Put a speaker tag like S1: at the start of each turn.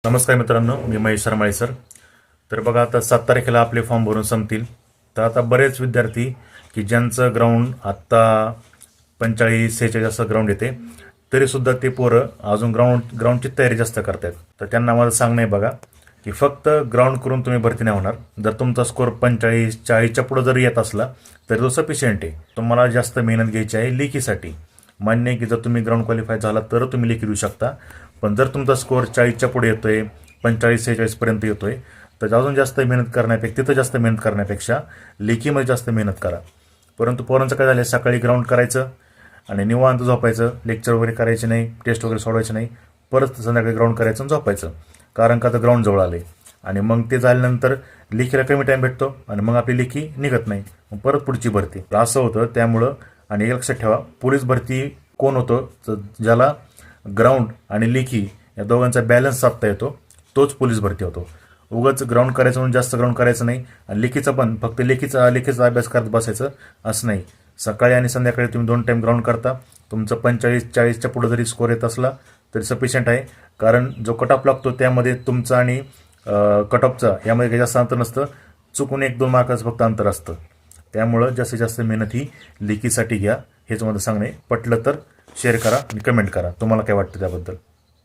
S1: नमस्कार मित्रांनो, मी महेश शर्माळे सर. तर बघा, आता 7 तारखेला आपले फॉर्म भरून संपतील. तर आता बरेच विद्यार्थी की ज्यांचं ग्राउंड आत्ता 45-46 असं ग्राउंड येते, तरीसुद्धा ते पोरं अजून ग्राउंडची तयारी जास्त करतात. तर त्यांना माझं सांगणं आहे बघा, की फक्त ग्राउंड करून तुम्ही भरती नाही होणार. जर तुमचा स्कोअर 45-40च्या पुढं जर येत असला तर तो सफिशियंट आहे. तुम्हाला जास्त मेहनत घ्यायची आहे लेखीसाठी. मान्य आहे की जर तुम्ही ग्राउंड क्वालिफाय झाला तर तुम्ही लेखी देऊ शकता, पण जर तुमचा स्कोअर 40च्या पुढे येतोय, 45-46पर्यंत येतोय, तर अजून जास्त मेहनत करण्यापेक्षा, तिथं जास्त मेहनत करण्यापेक्षा लेखीमध्ये जास्त मेहनत करा. परंतु पोरांचं काय झालं, सकाळी ग्राउंड करायचं आणि निवांत झोपायचं, लेक्चर वगैरे करायचे नाही, टेस्ट वगैरे सोडवायचे नाही, परत संध्याकाळी ग्राउंड करायचं आणि झोपायचं. कारण का तर ग्राउंड जवळ आले आणि मग ते झाल्यानंतर लेखीला कमी टाईम भेटतो आणि मग आपली लेखी निघत नाही, मग परत पुढची भरती असं होतं. त्यामुळं आणि एक लक्षात ठेवा, पोलीस भरती कोण होतं, तर ज्याला ग्राउंड आणि लेखी या दोघांचा बॅलन्स साधता येतो तोच पोलीस भरती होतो. उगाच ग्राउंड करायचं म्हणून जास्त ग्राउंड करायचं नाही आणि लेखीचा पण फक्त लेखीचा अभ्यास करत बसायचं असं नाही. सकाळी आणि संध्याकाळी तुम्ही 2 टाईम ग्राउंड करता, तुमचं 45-40च्या पुढं जरी स्कोअर येत असला तरी सफिशियंट आहे. कारण जो कट ऑफ लागतो त्यामध्ये तुमचा आणि कट ऑफचा यामध्ये काही जास्त अंतर नसतं, चुकून 1-2 मार्काचं फक्त अंतर असतं. त्यामुळं जास्तीत जास्त मेहनत ही लेखीसाठी घ्या, हेच माझं सांगणे. पटलं तर शेअर करा आणि कमेंट करा, तुम्हाला काय वाटतं त्याबद्दल.